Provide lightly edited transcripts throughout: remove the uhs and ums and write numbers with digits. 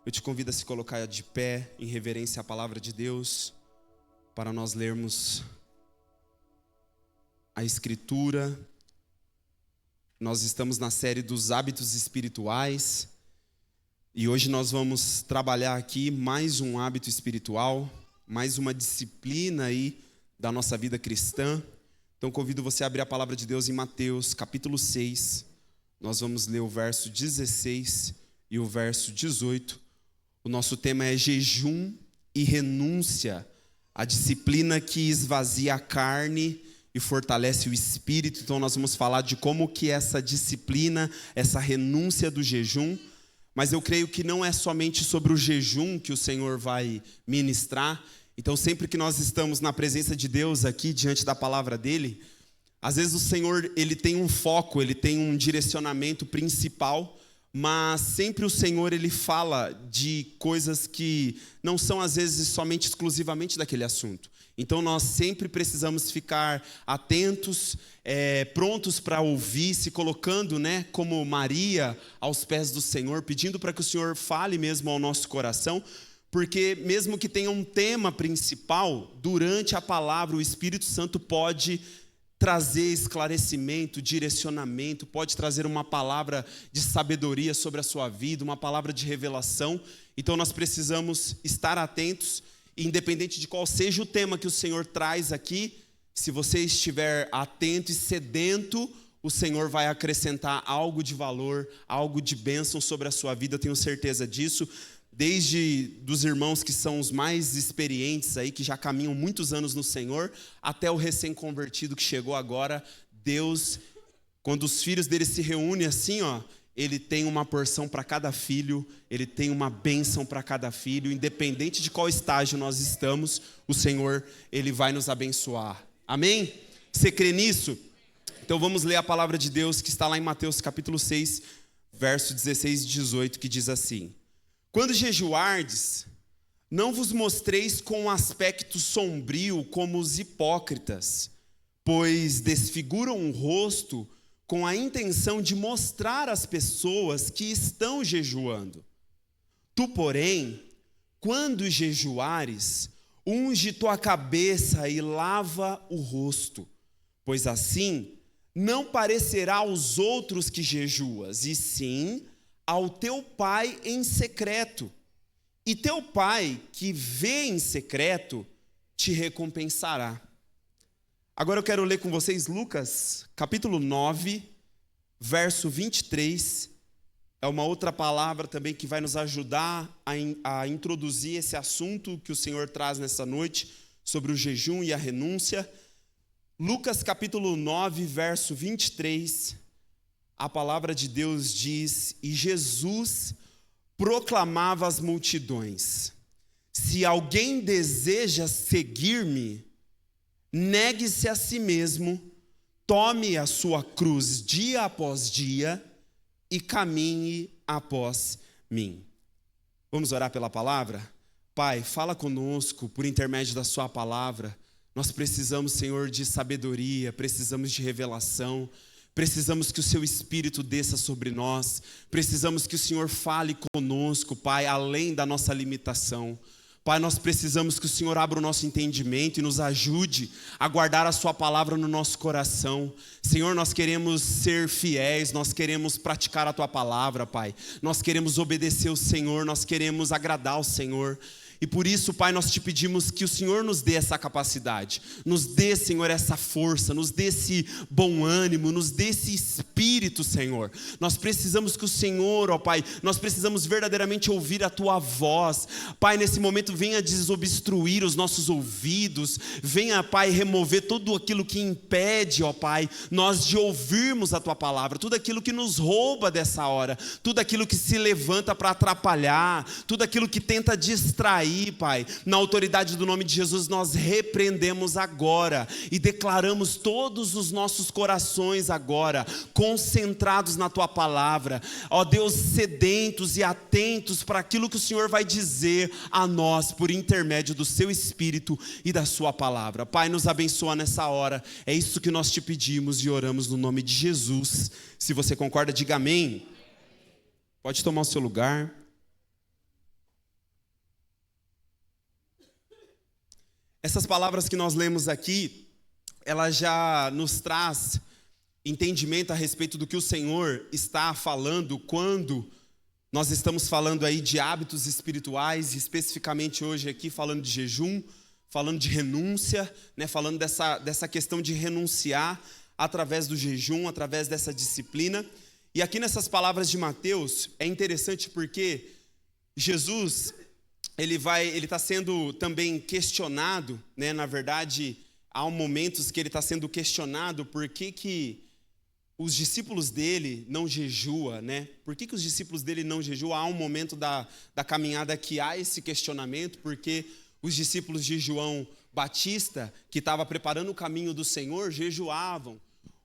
Eu te convido a se colocar de pé em reverência à palavra de Deus, para nós lermos a Escritura. Nós estamos na série dos hábitos espirituais e hoje nós vamos trabalhar aqui mais um hábito espiritual, mais uma disciplina aí da nossa vida cristã. Então convido você a abrir a palavra de Deus em Mateus capítulo 6. Nós vamos ler o verso 16 e o verso 18. O nosso tema é jejum e renúncia, a disciplina que esvazia a carne e fortalece o espírito. Então nós vamos falar de como que essa disciplina, essa renúncia do jejum, mas eu creio que não é somente sobre o jejum que o Senhor vai ministrar. Então sempre que nós estamos na presença de Deus aqui, diante da palavra dele, às vezes o Senhor ele tem um foco, ele tem um direcionamento principal, mas sempre o Senhor ele fala de coisas que não são às vezes somente exclusivamente daquele assunto. Então nós sempre precisamos ficar atentos, prontos para ouvir, se colocando, como Maria aos pés do Senhor, pedindo para que o Senhor fale mesmo ao nosso coração, porque mesmo que tenha um tema principal, durante a palavra o Espírito Santo pode trazer esclarecimento, direcionamento, pode trazer uma palavra de sabedoria sobre a sua vida, uma palavra de revelação. Então nós precisamos estar atentos, independente de qual seja o tema que o Senhor traz aqui. Se você estiver atento e sedento, o Senhor vai acrescentar algo de valor, algo de bênção sobre a sua vida, eu tenho certeza disso. Desde dos irmãos que são os mais experientes aí, que já caminham muitos anos no Senhor, até o recém-convertido que chegou agora. Deus, quando os filhos dele se reúnem assim, ele tem uma porção para cada filho, ele tem uma bênção para cada filho, independente de qual estágio nós estamos, o Senhor, ele vai nos abençoar. Amém? Você crê nisso? Então vamos ler a palavra de Deus que está lá em Mateus capítulo 6, verso 16 e 18, que diz assim: quando jejuardes, não vos mostreis com um aspecto sombrio como os hipócritas, pois desfiguram o rosto com a intenção de mostrar às pessoas que estão jejuando. Tu, porém, quando jejuares, unge tua cabeça e lava o rosto, pois assim não parecerá aos outros que jejuas, e sim ao teu pai em secreto, e teu pai que vê em secreto te recompensará. Agora eu quero ler com vocês Lucas capítulo 9, verso 23, é uma outra palavra também que vai nos ajudar a introduzir esse assunto que o Senhor traz nessa noite, sobre o jejum e a renúncia. Lucas capítulo 9, verso 23, a palavra de Deus diz: e Jesus proclamava às multidões: se alguém deseja seguir-me, negue-se a si mesmo, tome a sua cruz dia após dia e caminhe após mim. Vamos orar pela palavra? Pai, fala conosco por intermédio da sua palavra. Nós precisamos, Senhor, de sabedoria, precisamos de revelação. Precisamos que o seu Espírito desça sobre nós. Precisamos que o Senhor fale conosco, Pai, além da nossa limitação. Pai, nós precisamos que o Senhor abra o nosso entendimento e nos ajude a guardar a sua palavra no nosso coração. Senhor, nós queremos ser fiéis, nós queremos praticar a tua palavra, Pai. Nós queremos obedecer o Senhor, nós queremos agradar o Senhor. E por isso, Pai, nós te pedimos que o Senhor nos dê essa capacidade, nos dê, Senhor, essa força, nos dê esse bom ânimo, nos dê esse espírito, Senhor. Nós precisamos que o Senhor, Pai, nós precisamos verdadeiramente ouvir a Tua voz. Pai, nesse momento venha desobstruir os nossos ouvidos, venha, Pai, remover tudo aquilo que impede, Pai, nós de ouvirmos a Tua palavra, tudo aquilo que nos rouba dessa hora, tudo aquilo que se levanta para atrapalhar, tudo aquilo que tenta distrair. Pai, na autoridade do nome de Jesus, nós repreendemos agora e declaramos todos os nossos corações agora concentrados na Tua palavra, ó Deus, sedentos e atentos para aquilo que o Senhor vai dizer a nós por intermédio do Seu Espírito e da Sua palavra. Pai, nos abençoa nessa hora, é isso que nós te pedimos e oramos no nome de Jesus. Se você concorda, diga amém. Pode tomar o seu lugar. Essas palavras que nós lemos aqui, ela já nos traz entendimento a respeito do que o Senhor está falando quando nós estamos falando aí de hábitos espirituais, especificamente hoje aqui falando de jejum, falando de renúncia, né, falando dessa questão de renunciar através do jejum, através dessa disciplina. E aqui nessas palavras de Mateus, é interessante porque Jesus, ele está sendo também questionado, né, na verdade, há momentos que ele está sendo questionado por que os discípulos dele não jejuam, né? Por que os discípulos dele não jejuam? Há um momento da caminhada que há esse questionamento, porque os discípulos de João Batista, que estava preparando o caminho do Senhor, jejuavam.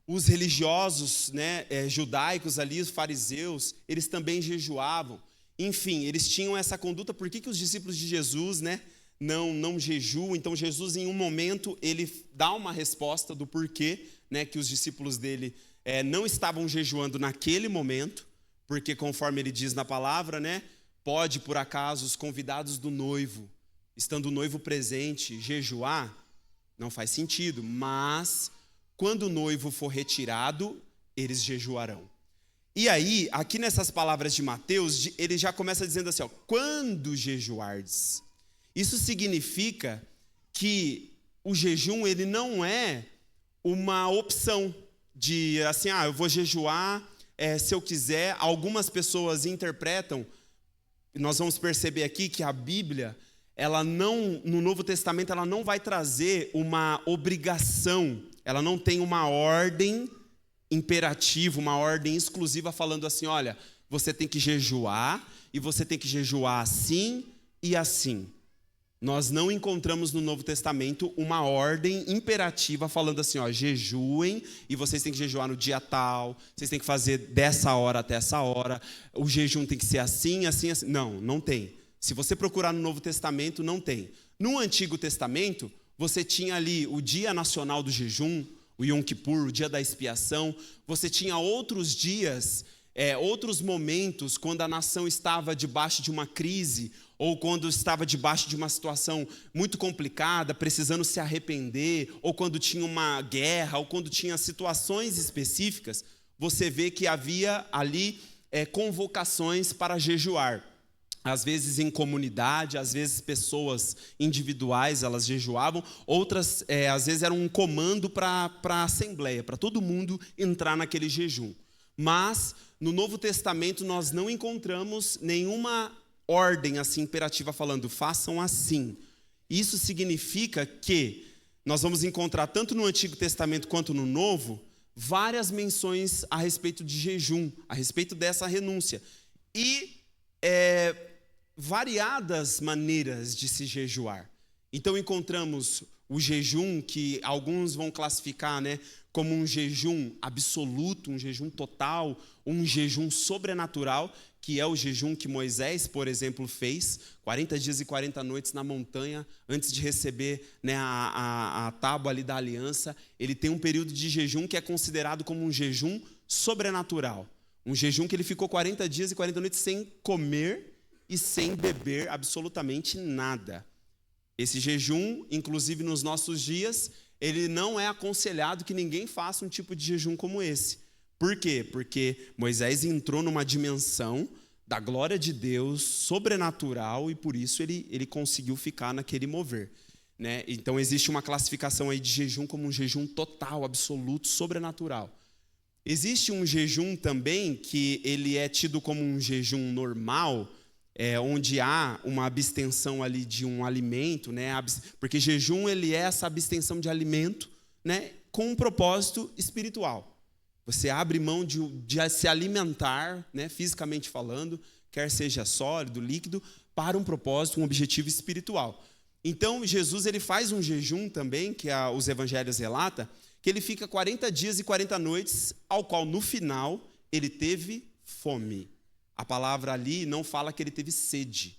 Os religiosos, né, judaicos ali, os fariseus, eles também jejuavam. Enfim, eles tinham essa conduta. Por que os discípulos de Jesus, né, não jejuam? Então Jesus, em um momento, ele dá uma resposta do porquê, né, que os discípulos dele não estavam jejuando naquele momento, porque conforme ele diz na palavra, né, pode por acaso os convidados do noivo, estando o noivo presente, jejuar? Não faz sentido, mas quando o noivo for retirado, eles jejuarão. E aí, aqui nessas palavras de Mateus, ele já começa dizendo assim, ó, quando jejuardes. Isso significa que o jejum, ele não é uma opção de assim, eu vou jejuar se eu quiser. Algumas pessoas interpretam, nós vamos perceber aqui que a Bíblia, ela não, no Novo Testamento, ela não vai trazer uma obrigação, ela não tem uma ordem imperativa, uma ordem exclusiva falando assim, olha, você tem que jejuar e você tem que jejuar assim e assim. Nós não encontramos no Novo Testamento uma ordem imperativa falando assim, ó, jejuem e vocês têm que jejuar no dia tal, vocês têm que fazer dessa hora até essa hora, o jejum tem que ser assim, assim, assim. Não, não tem. Se você procurar no Novo Testamento, não tem. No Antigo Testamento, você tinha ali o Dia Nacional do Jejum, o Yom Kippur, o Dia da Expiação. Você tinha outros dias, outros momentos, quando a nação estava debaixo de uma crise, ou quando estava debaixo de uma situação muito complicada, precisando se arrepender, ou quando tinha uma guerra, ou quando tinha situações específicas, você vê que havia ali convocações para jejuar. Às vezes em comunidade, às vezes pessoas individuais, elas jejuavam. Outras, às vezes, eram um comando para a assembleia, para todo mundo entrar naquele jejum. Mas, no Novo Testamento, nós não encontramos nenhuma ordem assim imperativa falando, façam assim. Isso significa que nós vamos encontrar, tanto no Antigo Testamento quanto no Novo, várias menções a respeito de jejum, a respeito dessa renúncia. E variadas maneiras de se jejuar. Então encontramos o jejum, que alguns vão classificar, né, como um jejum absoluto, um jejum total, um jejum sobrenatural, que é o jejum que Moisés, por exemplo, fez, 40 dias e 40 noites na montanha, antes de receber, né, a tábua ali da aliança. Ele tem um período de jejum que é considerado como um jejum sobrenatural. Um jejum que ele ficou 40 dias e 40 noites sem comer e sem beber absolutamente nada. Esse jejum, inclusive nos nossos dias, ele não é aconselhado que ninguém faça um tipo de jejum como esse. Por quê? Porque Moisés entrou numa dimensão da glória de Deus sobrenatural e por isso ele conseguiu ficar naquele mover, né? Então existe uma classificação aí de jejum como um jejum total, absoluto, sobrenatural. Existe um jejum também que ele é tido como um jejum normal, onde há uma abstenção ali de um alimento, né? Porque jejum ele é essa abstenção de alimento, né? Com um propósito espiritual. Você abre mão de se alimentar, né? Fisicamente falando, quer seja sólido, líquido, para um propósito, um objetivo espiritual. Então Jesus ele faz um jejum também, que os evangelhos relatam, que ele fica 40 dias e 40 noites, ao qual no final ele teve fome. A palavra ali não fala que ele teve sede,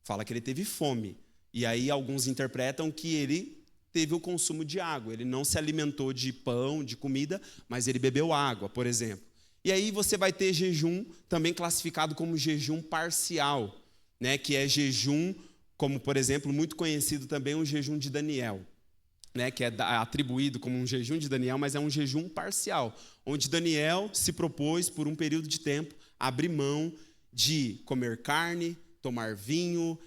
fala que ele teve fome. E aí alguns interpretam que ele teve o consumo de água. Ele não se alimentou de pão, de comida, mas ele bebeu água, por exemplo. E aí você vai ter jejum também classificado como jejum parcial, né? Que é jejum como, por exemplo, muito conhecido também o jejum de Daniel, né, que é atribuído como um jejum de Daniel, mas é um jejum parcial, onde Daniel se propôs, por um período de tempo, abrir mão de comer carne, tomar vinho,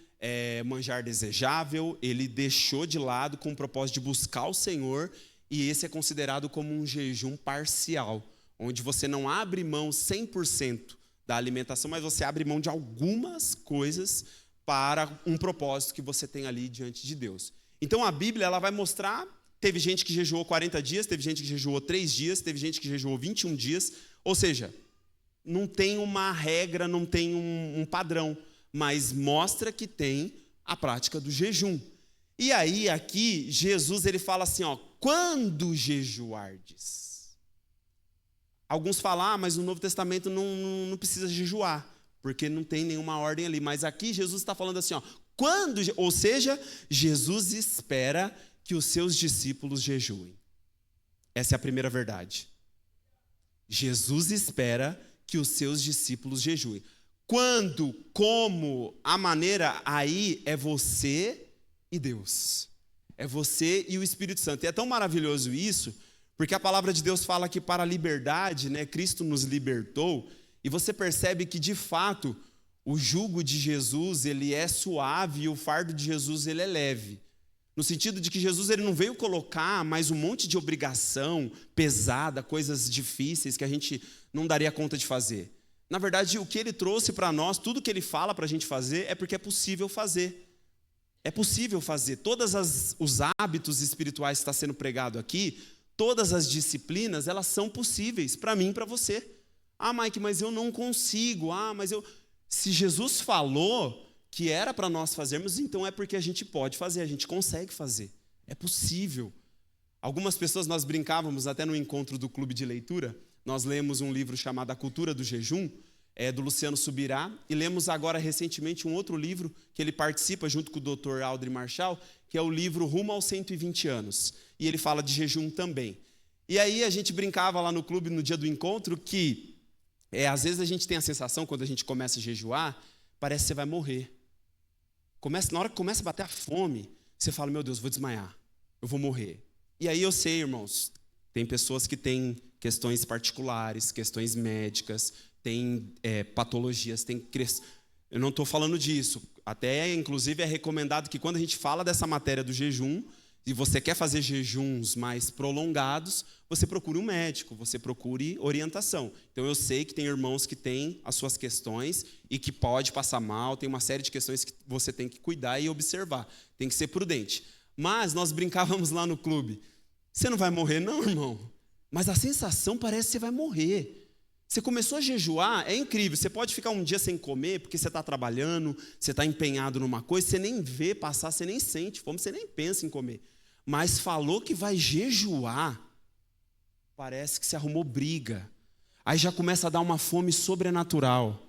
manjar desejável. Ele deixou de lado com o propósito de buscar o Senhor, e esse é considerado como um jejum parcial, onde você não abre mão 100% da alimentação, mas você abre mão de algumas coisas para um propósito que você tem ali diante de Deus. Então a Bíblia ela vai mostrar, teve gente que jejuou 40 dias, teve gente que jejuou 3 dias, teve gente que jejuou 21 dias, ou seja, não tem uma regra, não tem um padrão, mas mostra que tem a prática do jejum. E aí aqui Jesus ele fala assim, quando jejuardes. Alguns falam, mas no Novo Testamento não precisa jejuar, porque não tem nenhuma ordem ali, mas aqui Jesus está falando assim, quando, ou seja, Jesus espera que os seus discípulos jejuem. Essa é a primeira verdade. Jesus espera que os seus discípulos jejuem. Quando, como, a maneira, aí é você e Deus. É você e o Espírito Santo. E é tão maravilhoso isso, porque a palavra de Deus fala que para a liberdade, né, Cristo nos libertou, e você percebe que, de fato, o jugo de Jesus, ele é suave e o fardo de Jesus, ele é leve. No sentido de que Jesus ele não veio colocar mais um monte de obrigação pesada, coisas difíceis que a gente não daria conta de fazer. Na verdade, o que ele trouxe para nós, tudo que ele fala para a gente fazer, é porque é possível fazer. É possível fazer. Todos os hábitos espirituais que está sendo pregado aqui, todas as disciplinas, elas são possíveis para mim e para você. Mike, mas eu não consigo. Mas eu... Se Jesus falou que era para nós fazermos, então é porque a gente pode fazer, a gente consegue fazer. É possível. Algumas pessoas, nós brincávamos até no encontro do clube de leitura, nós lemos um livro chamado A Cultura do Jejum, do Luciano Subirá, e lemos agora recentemente um outro livro que ele participa junto com o Dr. Aldrin Marshall, que é o livro Rumo aos 120 anos. E ele fala de jejum também. E aí a gente brincava lá no clube no dia do encontro que às vezes a gente tem a sensação, quando a gente começa a jejuar, parece que você vai morrer. Na hora que começa a bater a fome, você fala, meu Deus, vou desmaiar, eu vou morrer. E aí eu sei, irmãos, tem pessoas que têm questões particulares, questões médicas, tem patologias, eu não estou falando disso. Até, inclusive, é recomendado que quando a gente fala dessa matéria do jejum, e você quer fazer jejuns mais prolongados, você procure um médico, você procure orientação. Então, eu sei que tem irmãos que têm as suas questões e que pode passar mal, tem uma série de questões que você tem que cuidar e observar, tem que ser prudente. Mas nós brincávamos lá no clube, você não vai morrer não, irmão, mas a sensação parece que você vai morrer. Você começou a jejuar, é incrível, você pode ficar um dia sem comer, porque você está trabalhando, você está empenhado numa coisa, você nem vê passar, você nem sente fome, você nem pensa em comer. Mas falou que vai jejuar, parece que se arrumou briga. Aí já começa a dar uma fome sobrenatural.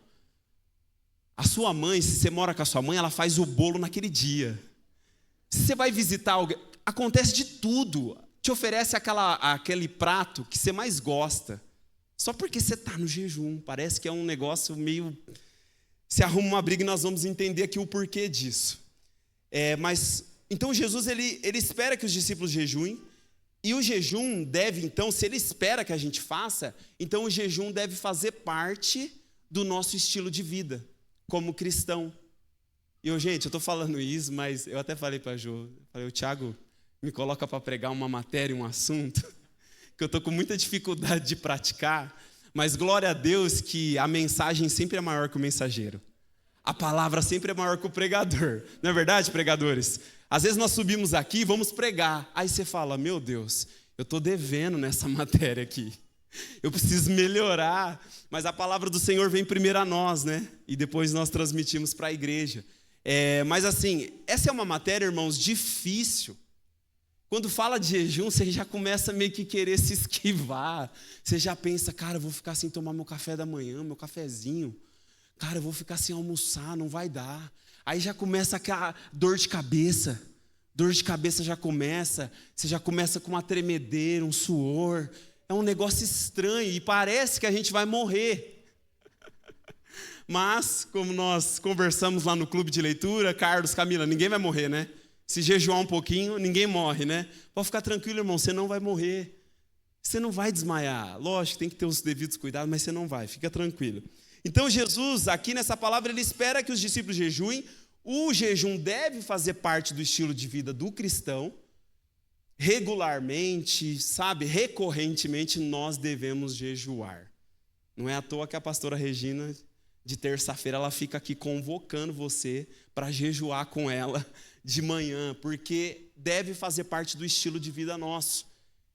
A sua mãe, se você mora com a sua mãe, ela faz o bolo naquele dia. Se você vai visitar alguém, acontece de tudo. Te oferece aquele prato que você mais gosta. Só porque você está no jejum. Parece que é um negócio meio... Se arruma uma briga e nós vamos entender aqui o porquê disso. Então Jesus ele espera que os discípulos jejuem. E o jejum deve, então, se ele espera que a gente faça, então o jejum deve fazer parte do nosso estilo de vida, como cristão. E gente, eu estou falando isso, mas eu até falei para a Jo, o Thiago me coloca para pregar uma matéria, um assunto, que eu estou com muita dificuldade de praticar, mas glória a Deus que a mensagem sempre é maior que o mensageiro. A palavra sempre é maior que o pregador. Não é verdade, pregadores? Às vezes nós subimos aqui e vamos pregar. Aí você fala, meu Deus, eu estou devendo nessa matéria aqui. Eu preciso melhorar. Mas a palavra do Senhor vem primeiro a nós, né? E depois nós transmitimos para a igreja. Mas assim, essa é uma matéria, irmãos, difícil. Quando fala de jejum, você já começa meio que querer se esquivar. Você já pensa, cara, eu vou ficar sem tomar meu café da manhã, meu cafezinho. Cara, eu vou ficar sem almoçar, não vai dar. Aí já começa aquela dor de cabeça. Dor de cabeça já começa. Você já começa com uma tremedeira, um suor. É um negócio estranho e parece que a gente vai morrer. Mas, como nós conversamos lá no clube de leitura, Carlos, Camila, ninguém vai morrer, né? Se jejuar um pouquinho, ninguém morre, né? Pode ficar tranquilo, irmão, você não vai morrer. Você não vai desmaiar. Lógico, tem que ter os devidos cuidados, mas você não vai, fica tranquilo. Então, Jesus, aqui nessa palavra, ele espera que os discípulos jejuem. O jejum deve fazer parte do estilo de vida do cristão. Regularmente, sabe, recorrentemente, nós devemos jejuar. Não é à toa que a pastora Regina, de terça-feira, ela fica aqui convocando você para jejuar com ela de manhã, porque deve fazer parte do estilo de vida nosso.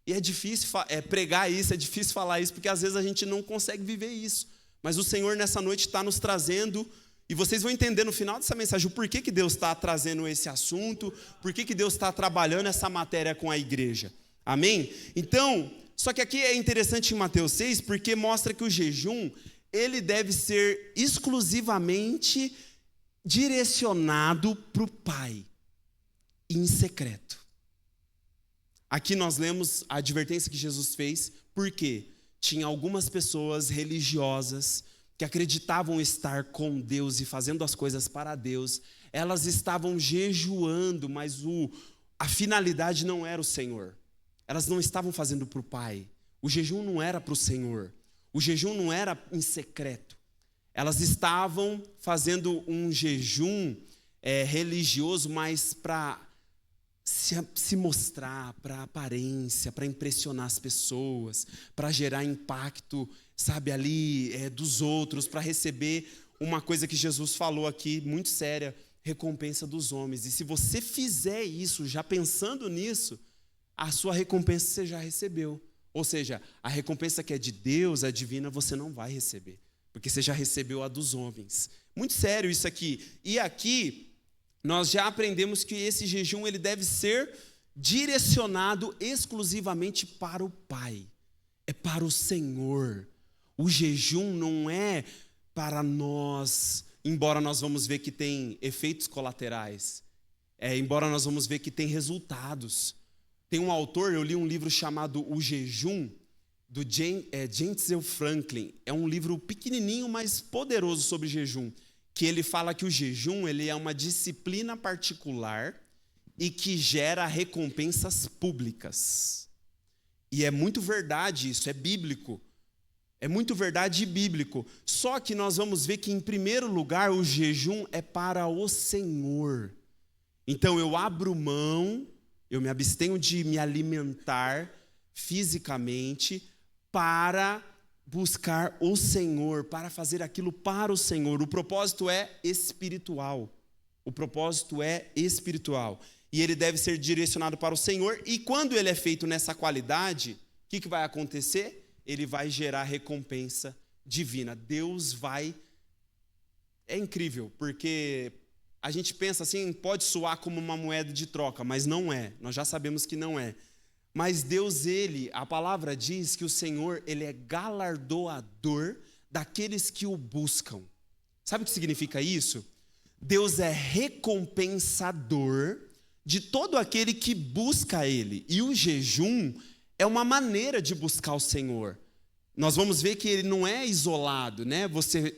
E é difícil pregar isso, é difícil falar isso, porque às vezes a gente não consegue viver isso. Mas o Senhor nessa noite está nos trazendo, e vocês vão entender no final dessa mensagem o porquê que Deus está trazendo esse assunto, porquê que Deus está trabalhando essa matéria com a igreja. Amém? Então, só que aqui é interessante em Mateus 6, porque mostra que o jejum, ele deve ser exclusivamente direcionado para o Pai, em secreto. Aqui nós lemos a advertência que Jesus fez, porque tinha algumas pessoas religiosas que acreditavam estar com Deus e fazendo as coisas para Deus. Elas estavam jejuando, mas a finalidade não era o Senhor. Elas não estavam fazendo para o Pai. O jejum não era para o Senhor. O jejum não era em secreto. Elas estavam fazendo um jejum religioso, mas para se mostrar, para aparência, para impressionar as pessoas, para gerar impacto, sabe, ali dos outros, para receber uma coisa que Jesus falou aqui, muito séria, recompensa dos homens. E se você fizer isso, já pensando nisso, a sua recompensa você já recebeu. Ou seja, a recompensa que é de Deus, a divina, você não vai receber, porque você já recebeu a dos homens. Muito sério isso aqui. E aqui nós já aprendemos que esse jejum ele deve ser direcionado exclusivamente para o Pai. É para o Senhor. O jejum não é para nós, embora nós vamos ver que tem efeitos colaterais, embora nós vamos ver que tem resultados. Tem um autor, eu li um livro chamado O Jejum, do James Franklin. É um livro pequenininho, mas poderoso sobre jejum, que ele fala que o jejum ele é uma disciplina particular e que gera recompensas públicas. E é muito verdade isso, é bíblico. É muito verdade e bíblico. Só que nós vamos ver que, em primeiro lugar, o jejum é para o Senhor. Então, eu abro mão, eu me abstenho de me alimentar fisicamente para buscar o Senhor, para fazer aquilo para o Senhor. O propósito é espiritual. O propósito é espiritual. E ele deve ser direcionado para o Senhor. E quando ele é feito nessa qualidade, o que vai acontecer? Ele vai gerar recompensa divina. Deus vai... É incrível, porque a gente pensa assim, pode soar como uma moeda de troca, mas não é. Nós já sabemos que não é. Mas Deus, a palavra diz que o Senhor, ele é galardoador daqueles que o buscam. Sabe o que significa isso? Deus é recompensador de todo aquele que busca ele. E o jejum é uma maneira de buscar o Senhor. Nós vamos ver que ele não é isolado, né?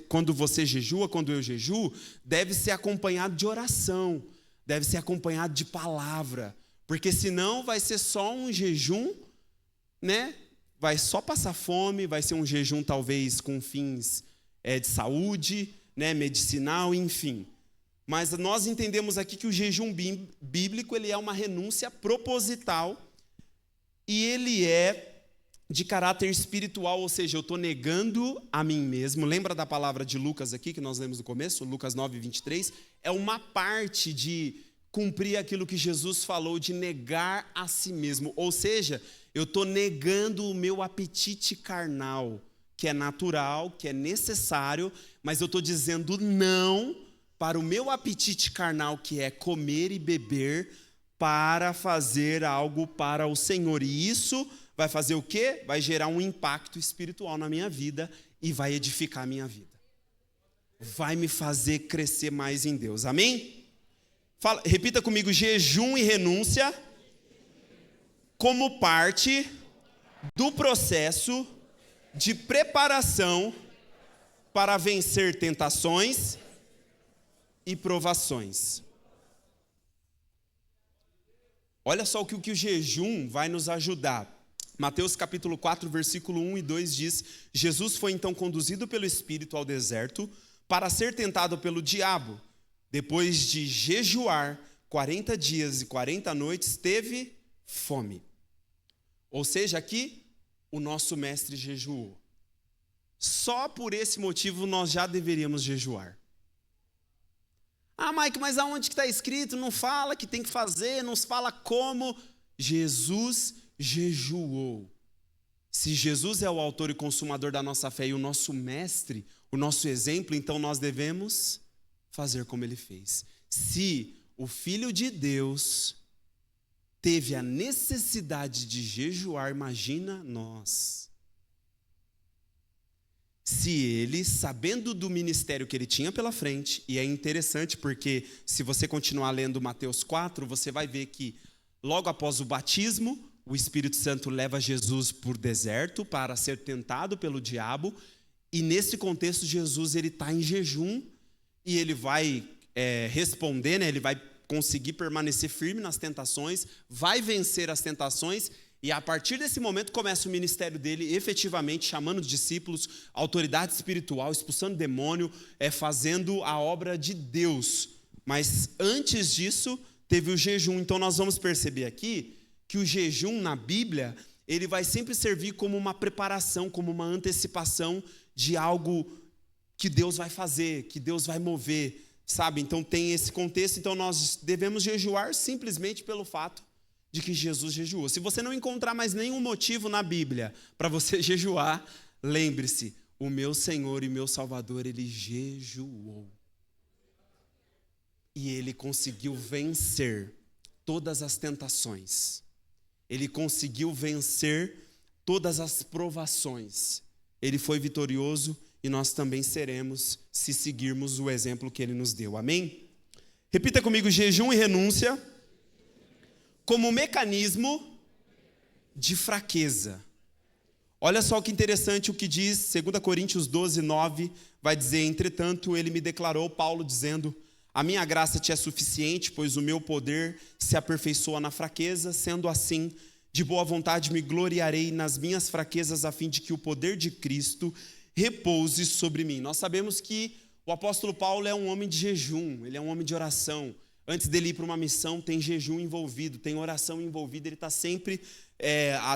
Quando você jejua, quando eu jejuo, deve ser acompanhado de oração, deve ser acompanhado de palavra. Porque senão vai ser só um jejum, né? Vai só passar fome, vai ser um jejum talvez com fins de saúde, né? Medicinal, enfim. Mas nós entendemos aqui que o jejum bíblico ele é uma renúncia proposital e ele é de caráter espiritual, ou seja, eu estou negando a mim mesmo. Lembra da palavra de Lucas aqui que nós lemos no começo? Lucas 9, 23. É uma parte de cumprir aquilo que Jesus falou de negar a si mesmo. Ou seja, eu estou negando o meu apetite carnal, que é natural, que é necessário, mas eu estou dizendo não para o meu apetite carnal, que é comer e beber, para fazer algo para o Senhor. E isso vai fazer o quê? Vai gerar um impacto espiritual na minha vida e vai edificar a minha vida. Vai me fazer crescer mais em Deus. Amém? Repita comigo, jejum e renúncia como parte do processo de preparação para vencer tentações e provações. Olha só o que o jejum vai nos ajudar. Mateus capítulo 4, versículo 1 e 2 diz: Jesus foi então conduzido pelo Espírito ao deserto para ser tentado pelo diabo. Depois de jejuar 40 dias e 40 noites, teve fome. Ou seja, aqui o nosso mestre jejuou. Só por esse motivo nós já deveríamos jejuar. Ah, Mike, mas aonde que está escrito? Não fala que tem que fazer, não fala como. Jesus jejuou. Se Jesus é o autor e consumador da nossa fé e o nosso mestre, o nosso exemplo, então nós devemos fazer como ele fez. Se o Filho de Deus teve a necessidade de jejuar, imagina nós. Se ele, sabendo do ministério que ele tinha pela frente, e é interessante porque se você continuar lendo Mateus 4, você vai ver que logo após o batismo, o Espírito Santo leva Jesus para o deserto para ser tentado pelo diabo, e nesse contexto Jesus está em jejum, e ele vai responder, né? Ele vai conseguir permanecer firme nas tentações, vai vencer as tentações, e a partir desse momento começa o ministério dele, efetivamente chamando os discípulos, autoridade espiritual, expulsando demônio, fazendo a obra de Deus. Mas antes disso, teve o jejum. Então nós vamos perceber aqui que o jejum na Bíblia, ele vai sempre servir como uma preparação, como uma antecipação de algo que Deus vai fazer, que Deus vai mover, sabe? Então tem esse contexto, então nós devemos jejuar simplesmente pelo fato de que Jesus jejuou. Se você não encontrar mais nenhum motivo na Bíblia para você jejuar, lembre-se, o meu Senhor e meu Salvador, ele jejuou. E ele conseguiu vencer todas as tentações. Ele conseguiu vencer todas as provações. Ele foi vitorioso e nós também seremos, se seguirmos o exemplo que ele nos deu. Amém? Repita comigo: jejum e renúncia como mecanismo de fraqueza. Olha só que interessante o que diz 2 Coríntios 12, 9, vai dizer: entretanto, ele me declarou, Paulo, dizendo: a minha graça te é suficiente, pois o meu poder se aperfeiçoa na fraqueza. Sendo assim, de boa vontade me gloriarei nas minhas fraquezas, a fim de que o poder de Cristo repouse sobre mim. Nós sabemos que o apóstolo Paulo é um homem de jejum, ele é um homem de oração. Antes dele ir para uma missão, tem jejum envolvido, tem oração envolvida. Ele está sempre,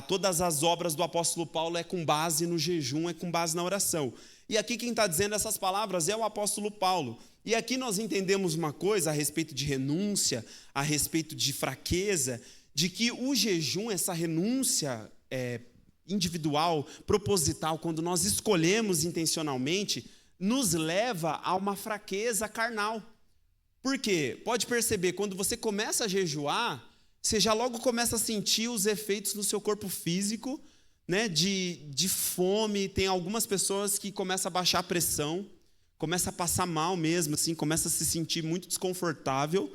todas as obras do apóstolo Paulo é com base no jejum, é com base na oração. E aqui quem está dizendo essas palavras é o apóstolo Paulo. E aqui nós entendemos uma coisa a respeito de renúncia, a respeito de fraqueza, de que o jejum, essa renúncia individual, proposital, quando nós escolhemos intencionalmente, nos leva a uma fraqueza carnal. Por quê? Pode perceber, quando você começa a jejuar, você já logo começa a sentir os efeitos no seu corpo físico, né, de fome. Tem algumas pessoas que começam a baixar a pressão, começa a passar mal mesmo, assim, começa a se sentir muito desconfortável,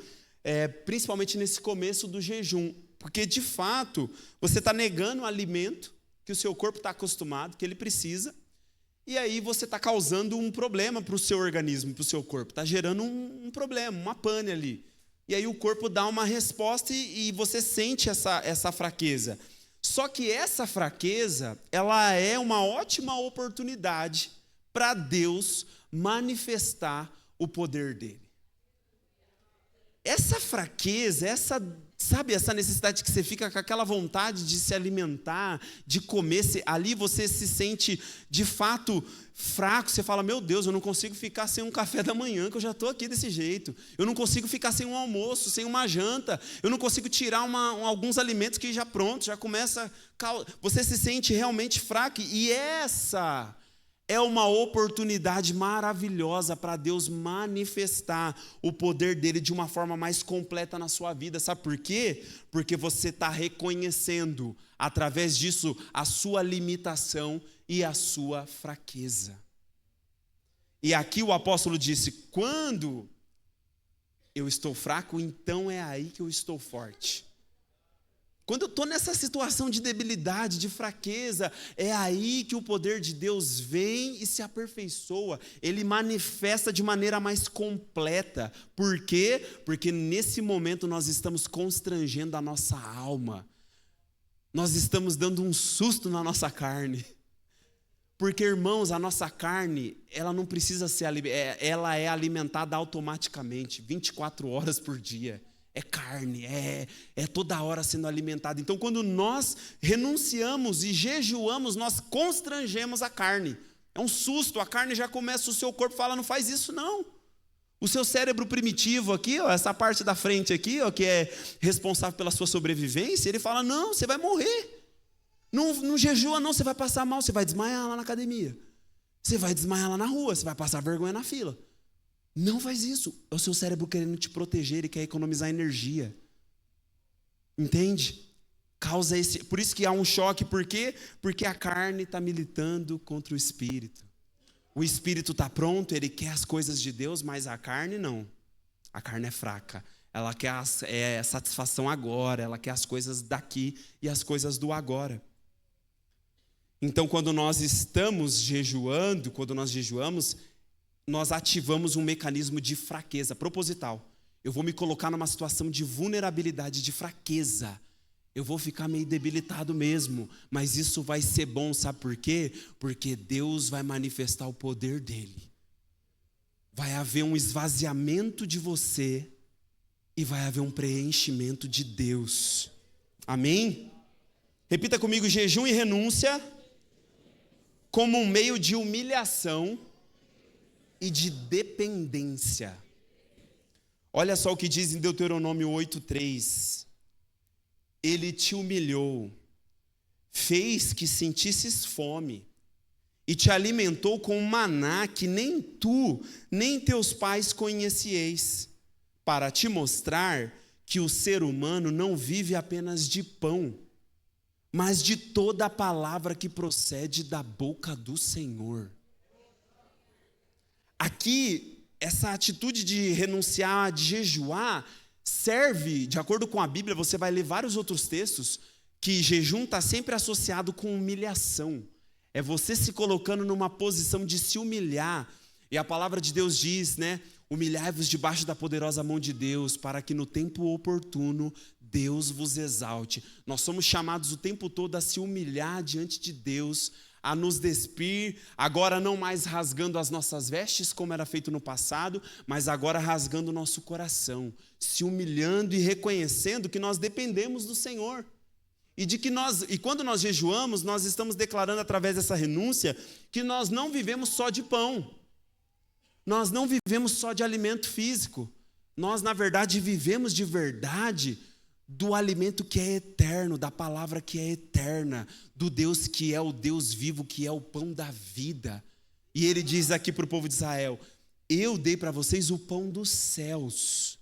principalmente nesse começo do jejum. Porque, de fato, você está negando o alimento que o seu corpo está acostumado, que ele precisa, e aí você está causando um problema para o seu organismo, para o seu corpo. Está gerando um problema, uma pane ali. E aí o corpo dá uma resposta e você sente essa fraqueza. Só que essa fraqueza, ela é uma ótima oportunidade para Deus manifestar o poder dele. Essa fraqueza, essa necessidade que você fica com aquela vontade de se alimentar, de comer, ali você se sente de fato fraco, você fala: meu Deus, eu não consigo ficar sem um café da manhã, que eu já estou aqui desse jeito, eu não consigo ficar sem um almoço, sem uma janta, eu não consigo tirar alguns alimentos que já pronto, já começa, você se sente realmente fraco, e essa é uma oportunidade maravilhosa para Deus manifestar o poder dele de uma forma mais completa na sua vida. Sabe por quê? Porque você está reconhecendo, através disso, a sua limitação e a sua fraqueza. E aqui o apóstolo disse: quando eu estou fraco, então é aí que eu estou forte. Quando eu estou nessa situação de debilidade, de fraqueza, é aí que o poder de Deus vem e se aperfeiçoa. Ele manifesta de maneira mais completa. Por quê? Porque nesse momento nós estamos constrangendo a nossa alma. Nós estamos dando um susto na nossa carne. Porque, irmãos, a nossa carne, ela não precisa ser, ela é alimentada automaticamente, 24 horas por dia. É carne, é toda hora sendo alimentada. Então, quando nós renunciamos e jejuamos, nós constrangemos a carne. É um susto, a carne já começa, o seu corpo fala, não faz isso não. O seu cérebro primitivo aqui, ó, essa parte da frente aqui, ó, que é responsável pela sua sobrevivência, ele fala, não, você vai morrer. Não jejua não, você vai passar mal, você vai desmaiar lá na academia. Você vai desmaiar lá na rua, você vai passar vergonha na fila. Não faz isso. É o seu cérebro querendo te proteger, ele quer economizar energia. Entende? Causa esse. Por isso que há um choque. Por quê? Porque a carne está militando contra o espírito. O espírito está pronto, ele quer as coisas de Deus, mas a carne não. A carne é fraca. Ela quer a satisfação agora, ela quer as coisas daqui e as coisas do agora. Então, quando nós estamos jejuando, quando nós jejuamos, nós ativamos um mecanismo de fraqueza proposital. Eu vou me colocar numa situação de vulnerabilidade, de fraqueza. Eu vou ficar meio debilitado mesmo, mas isso vai ser bom, sabe por quê? Porque Deus vai manifestar o poder dele. Vai haver um esvaziamento de você e vai haver um preenchimento de Deus. Amém? Repita comigo, jejum e renúncia como um meio de humilhação e de dependência. Olha só o que diz em Deuteronômio 8:3. Ele te humilhou, fez que sentisses fome e te alimentou com maná que nem tu, nem teus pais conhecieis, para te mostrar que o ser humano não vive apenas de pão, mas de toda a palavra que procede da boca do Senhor. Aqui, essa atitude de renunciar, de jejuar, serve, de acordo com a Bíblia, você vai ler vários outros textos, que jejum está sempre associado com humilhação. É você se colocando numa posição de se humilhar. E a palavra de Deus diz, né? Humilhai-vos debaixo da poderosa mão de Deus, para que no tempo oportuno Deus vos exalte. Nós somos chamados o tempo todo a se humilhar diante de Deus, a nos despir, agora não mais rasgando as nossas vestes, como era feito no passado, mas agora rasgando o nosso coração, se humilhando e reconhecendo que nós dependemos do Senhor. E quando nós jejuamos, nós estamos declarando através dessa renúncia que nós não vivemos só de pão. Nós não vivemos só de alimento físico. Nós, na verdade, vivemos de verdade do alimento que é eterno, da palavra que é eterna, do Deus que é o Deus vivo, que é o pão da vida. E ele diz aqui para o povo de Israel, eu dei para vocês o pão dos céus,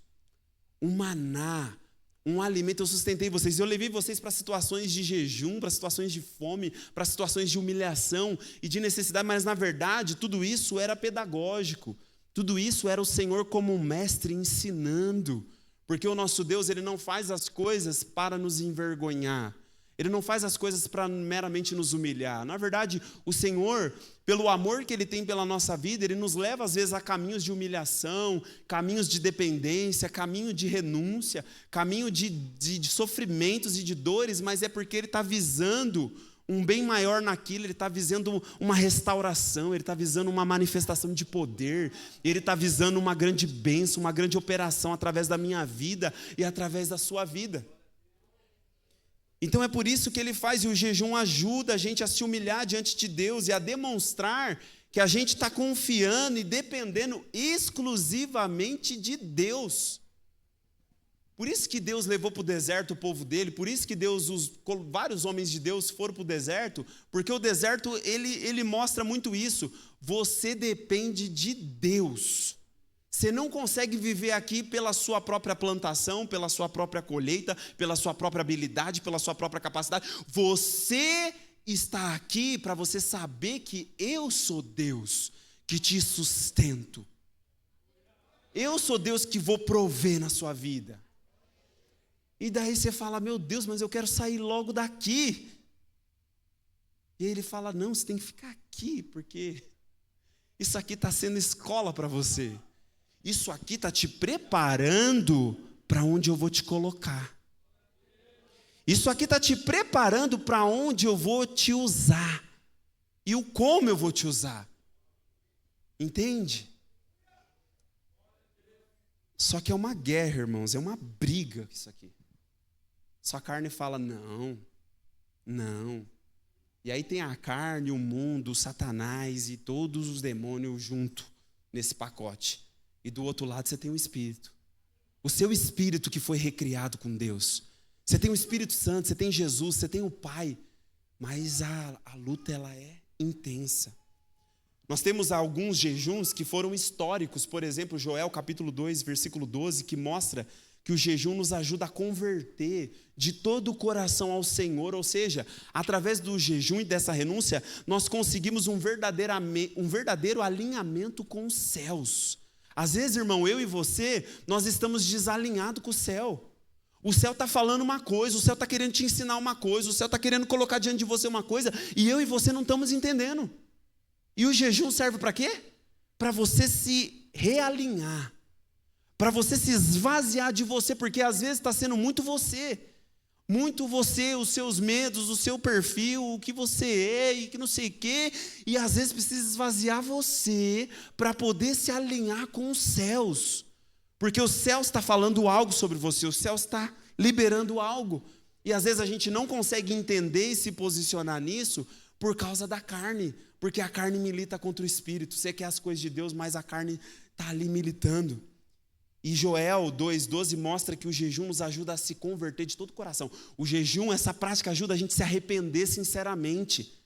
o maná, um alimento, eu sustentei vocês, eu levei vocês para situações de jejum, para situações de fome, para situações de humilhação e de necessidade, mas na verdade tudo isso era pedagógico, tudo isso era o Senhor como um mestre ensinando, porque o nosso Deus, ele não faz as coisas para nos envergonhar, ele não faz as coisas para meramente nos humilhar. Na verdade, o Senhor, pelo amor que ele tem pela nossa vida, ele nos leva às vezes a caminhos de humilhação, caminhos de dependência, caminho de renúncia, caminho de sofrimentos e de dores, mas é porque ele está visando um bem maior naquilo, ele está visando uma restauração, ele está visando uma manifestação de poder, ele está visando uma grande bênção, uma grande operação através da minha vida e através da sua vida. Então é por isso que ele faz, e o jejum ajuda a gente a se humilhar diante de Deus e a demonstrar que a gente está confiando e dependendo exclusivamente de Deus. Por isso que Deus levou para o deserto o povo dele, por isso que vários homens de Deus foram para o deserto, porque o deserto ele mostra muito isso. Você depende de Deus. Você não consegue viver aqui pela sua própria plantação, pela sua própria colheita, pela sua própria habilidade, pela sua própria capacidade. Você está aqui para você saber que eu sou Deus que te sustento. Eu sou Deus que vou prover na sua vida. E daí você fala, meu Deus, mas eu quero sair logo daqui. E aí ele fala, não, você tem que ficar aqui, porque isso aqui está sendo escola para você. Isso aqui está te preparando para onde eu vou te colocar. Isso aqui está te preparando para onde eu vou te usar. E o como eu vou te usar. Entende? Só que é uma guerra, irmãos, é uma briga isso aqui. Sua carne fala, não. E aí tem a carne, o mundo, o Satanás e todos os demônios junto nesse pacote. E do outro lado você tem o Espírito. O seu Espírito que foi recriado com Deus. Você tem o Espírito Santo, você tem Jesus, você tem o Pai. Mas a luta ela é intensa. Nós temos alguns jejuns que foram históricos. Por exemplo, Joel capítulo 2, versículo 12, que mostra que o jejum nos ajuda a converter de todo o coração ao Senhor, ou seja, através do jejum e dessa renúncia, nós conseguimos um verdadeiro alinhamento com os céus. Às vezes, irmão, eu e você, nós estamos desalinhados com o céu. O céu está falando uma coisa, o céu está querendo te ensinar uma coisa, o céu está querendo colocar diante de você uma coisa, e eu e você não estamos entendendo. E o jejum serve para quê? Para você se realinhar. Para você se esvaziar de você, porque às vezes está sendo muito você, os seus medos, o seu perfil, o que você é e que não sei o quê, e às vezes precisa esvaziar você para poder se alinhar com os céus, porque o céu está falando algo sobre você, o céu está liberando algo, e às vezes a gente não consegue entender e se posicionar nisso por causa da carne, porque a carne milita contra o Espírito, você quer as coisas de Deus, mas a carne está ali militando. E Joel 2,12 mostra que o jejum nos ajuda a se converter de todo o coração. O jejum, essa prática ajuda a gente a se arrepender sinceramente.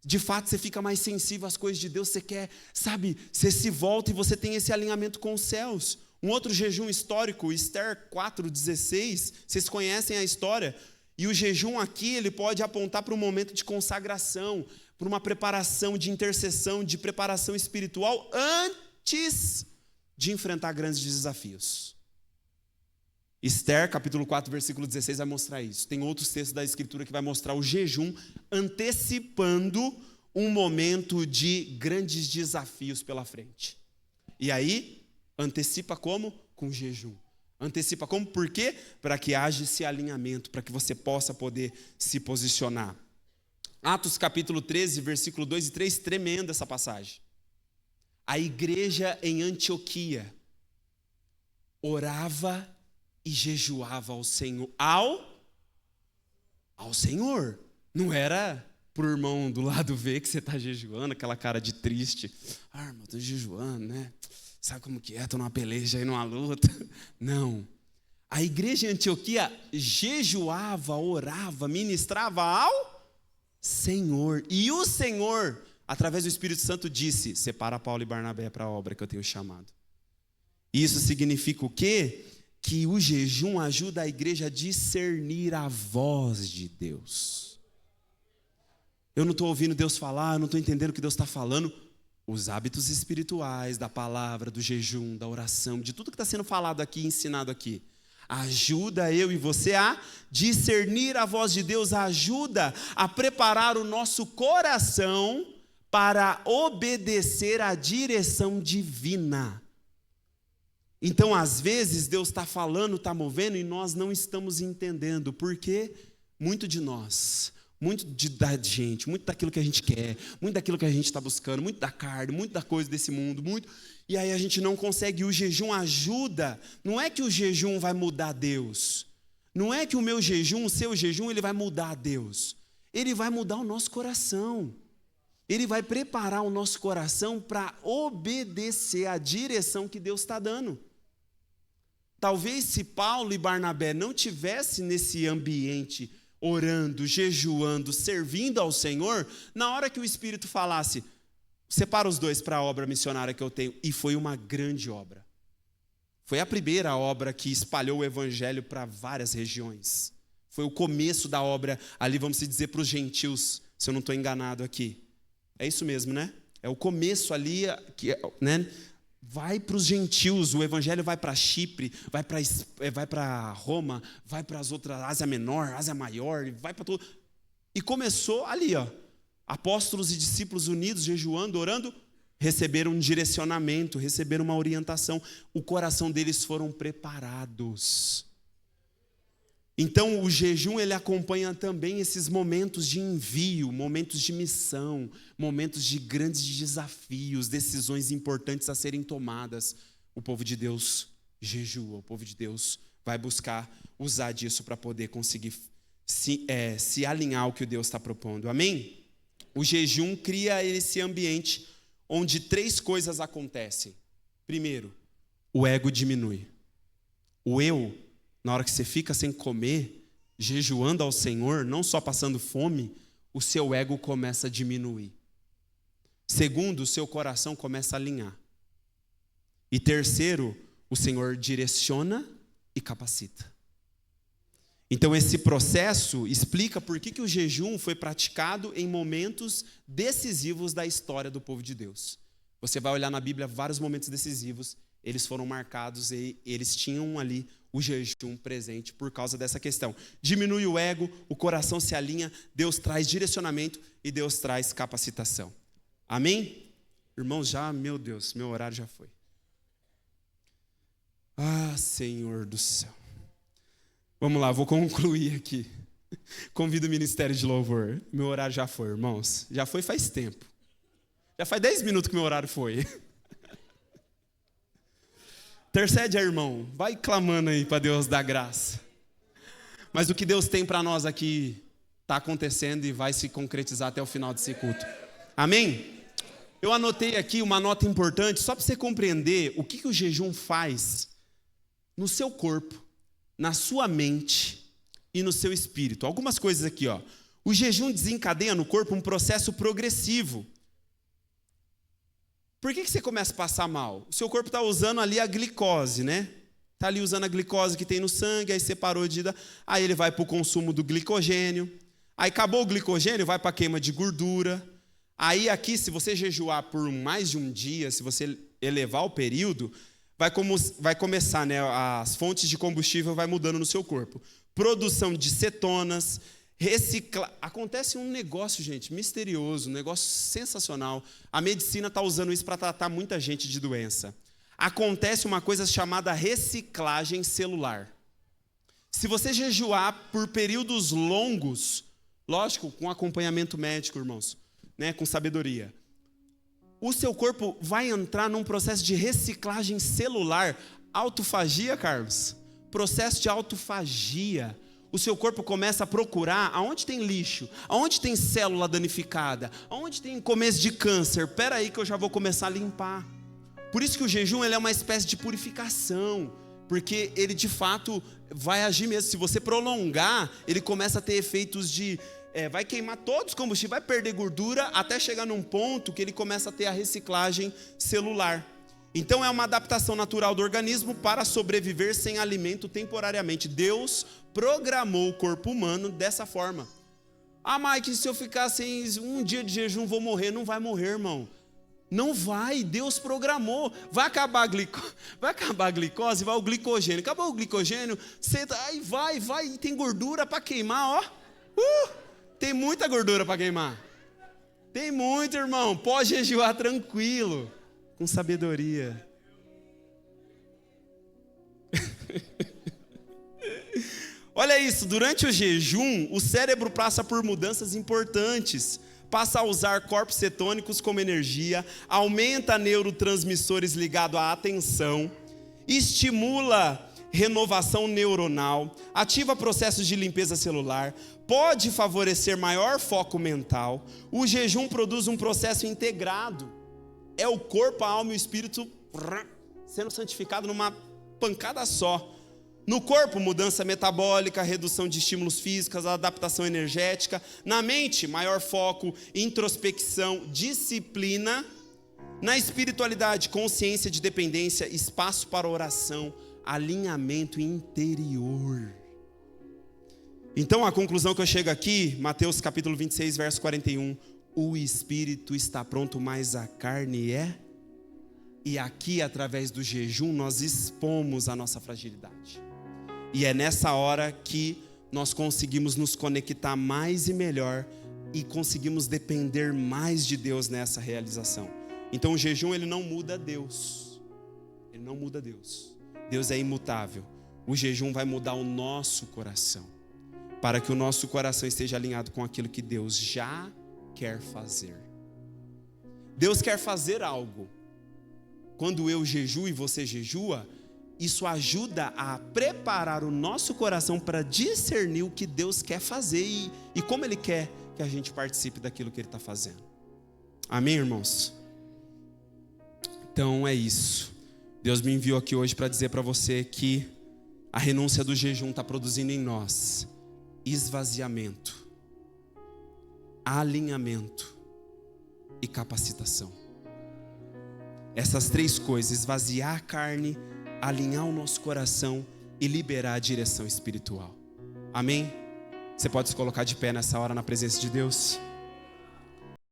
De fato, você fica mais sensível às coisas de Deus, você quer, sabe, você se volta e você tem esse alinhamento com os céus. Um outro jejum histórico, Esther 4,16, vocês conhecem a história? E o jejum aqui, ele pode apontar para um momento de consagração, para uma preparação de intercessão, de preparação espiritual antes de enfrentar grandes desafios. Esther, capítulo 4, versículo 16, vai mostrar isso. Tem outros textos da Escritura que vai mostrar o jejum antecipando um momento de grandes desafios pela frente. E aí, antecipa como? Com jejum. Antecipa como? Por quê? Para que haja esse alinhamento, para que você possa poder se posicionar. Atos capítulo 13, versículo 2 e 3, tremenda essa passagem. A igreja em Antioquia orava e jejuava ao Senhor. Ao Senhor. Não era pro irmão do lado ver que você está jejuando, aquela cara de triste. Irmão, estou jejuando, né? Sabe como que é? Estou numa peleja aí, numa luta. Não. A igreja em Antioquia jejuava, orava, ministrava ao Senhor. E o Senhor, através do Espírito Santo, disse: separa Paulo e Barnabé para a obra que eu tenho chamado. Isso significa o quê? Que o jejum ajuda a igreja a discernir a voz de Deus. Eu não estou ouvindo Deus falar, eu não estou entendendo o que Deus está falando. Os hábitos espirituais, da palavra, do jejum, da oração, de tudo que está sendo falado aqui, ensinado aqui, ajuda eu e você a discernir a voz de Deus, ajuda a preparar o nosso coração para obedecer à direção divina. Então, às vezes, Deus está falando, está movendo, e nós não estamos entendendo, porque muito de nós, da gente, muito daquilo que a gente quer, muito daquilo que a gente está buscando, muito da carne, muito da coisa desse mundo, e aí a gente não consegue. O jejum ajuda. Não é que o jejum vai mudar Deus, não é que o meu jejum, o seu jejum, ele vai mudar Deus, ele vai mudar o nosso coração, ele vai preparar o nosso coração para obedecer à direção que Deus está dando. Talvez se Paulo e Barnabé não tivessem nesse ambiente, orando, jejuando, servindo ao Senhor, na hora que o Espírito falasse: separa os dois para a obra missionária que eu tenho, e foi uma grande obra. Foi a primeira obra que espalhou o evangelho para várias regiões. Foi o começo da obra ali, vamos dizer, para os gentios, se eu não estou enganado aqui. É isso mesmo, né? É o começo ali, né, vai para os gentios, o evangelho vai para Chipre, vai para Roma, vai para as outras, Ásia Menor, Ásia Maior, vai para tudo. E começou ali, ó, apóstolos e discípulos unidos, jejuando, orando, receberam um direcionamento, receberam uma orientação, o coração deles foram preparados. Então o jejum ele acompanha também esses momentos de envio, momentos de missão, momentos de grandes desafios, decisões importantes a serem tomadas. O povo de Deus jejua, o povo de Deus vai buscar usar disso para poder conseguir se alinhar ao que Deus está propondo. Amém? O jejum cria esse ambiente onde 3 coisas acontecem. Primeiro, o ego diminui. O eu, na hora que você fica sem comer, jejuando ao Senhor, não só passando fome, o seu ego começa a diminuir. Segundo, o seu coração começa a alinhar. E terceiro, o Senhor direciona e capacita. Então esse processo explica por que o jejum foi praticado em momentos decisivos da história do povo de Deus. Você vai olhar na Bíblia vários momentos decisivos, eles foram marcados e eles tinham ali o jejum presente por causa dessa questão. Diminui o ego, o coração se alinha, Deus traz direcionamento e Deus traz capacitação. Amém? Irmãos, meu Deus, meu horário já foi. Ah, Senhor do céu. Vamos lá, vou concluir aqui. Convido o Ministério de Louvor. Meu horário já foi, irmãos. Já foi faz tempo. Já faz 10 minutos que meu horário foi. Intercede aí, irmão. Vai clamando aí para Deus dar graça. Mas o que Deus tem para nós aqui está acontecendo e vai se concretizar até o final desse culto. Amém? Eu anotei aqui uma nota importante só para você compreender o que o jejum faz no seu corpo, na sua mente e no seu espírito. Algumas coisas aqui, ó. O jejum desencadeia no corpo um processo progressivo. Por que você começa a passar mal? O seu corpo está usando ali a glicose, né? Está ali usando a glicose que tem no sangue, aí separou de... Aí ele vai para o consumo do glicogênio. Aí acabou o glicogênio, vai para a queima de gordura. Aí aqui, se você jejuar por mais de um dia, se você elevar o período... Vai começar, né? As fontes de combustível vai mudando no seu corpo. Produção de cetonas, Acontece um negócio, gente, misterioso, um negócio sensacional. A medicina está usando isso para tratar muita gente de doença. Acontece uma coisa chamada reciclagem celular. Se você jejuar por períodos longos, lógico, com acompanhamento médico, irmãos, né? Com sabedoria, o seu corpo vai entrar num processo de reciclagem celular. Autofagia, Carlos. Processo de autofagia. O seu corpo começa a procurar aonde tem lixo, aonde tem célula danificada, aonde tem começo de câncer. Espera aí que eu já vou começar a limpar. Por isso que o jejum ele é uma espécie de purificação, porque ele de fato vai agir mesmo. Se você prolongar, ele começa a ter efeitos de... vai queimar todos os combustíveis, vai perder gordura até chegar num ponto que ele começa a ter a reciclagem celular. Então é uma adaptação natural do organismo para sobreviver sem alimento temporariamente. Deus programou o corpo humano dessa forma. Ah, Mike, se eu ficar sem um dia de jejum vou morrer. Não vai morrer, irmão. Não vai, Deus programou. Vai acabar a glicose, vai o glicogênio. Acabou o glicogênio, aí vai, e tem gordura para queimar, ó. Tem muita gordura para queimar. Tem muito, irmão. Pode jejuar tranquilo, com sabedoria. Olha isso, durante o jejum, o cérebro passa por mudanças importantes. Passa a usar corpos cetônicos como energia, aumenta neurotransmissores ligados à atenção, estimula renovação neuronal, ativa processos de limpeza celular, pode favorecer maior foco mental. O jejum produz um processo integrado. É o corpo, a alma e o espírito sendo santificado numa pancada só. No corpo, mudança metabólica, redução de estímulos físicos, adaptação energética. Na mente, maior foco, introspecção, disciplina. Na espiritualidade, consciência de dependência, espaço para oração, alinhamento interior. Então a conclusão que eu chego aqui, Mateus capítulo 26, verso 41. O espírito está pronto, mas a carne é E aqui, através do jejum, nós expomos a nossa fragilidade. E é nessa hora que nós conseguimos nos conectar mais e melhor e conseguimos depender mais de Deus nessa realização. Então o jejum, ele não muda Deus. Ele não muda Deus. Deus é imutável. O jejum vai mudar o nosso coração, para que o nosso coração esteja alinhado com aquilo que Deus já quer fazer. Deus quer fazer algo. Quando eu jejuo e você jejua, isso ajuda a preparar o nosso coração para discernir o que Deus quer fazer e como Ele quer que a gente participe daquilo que Ele está fazendo. Amém, irmãos? Então é isso. Deus me enviou aqui hoje para dizer para você que a renúncia do jejum está produzindo em nós esvaziamento, alinhamento e capacitação. Essas três coisas: esvaziar a carne, alinhar o nosso coração e liberar a direção espiritual. Amém? Você pode se colocar de pé nessa hora na presença de Deus?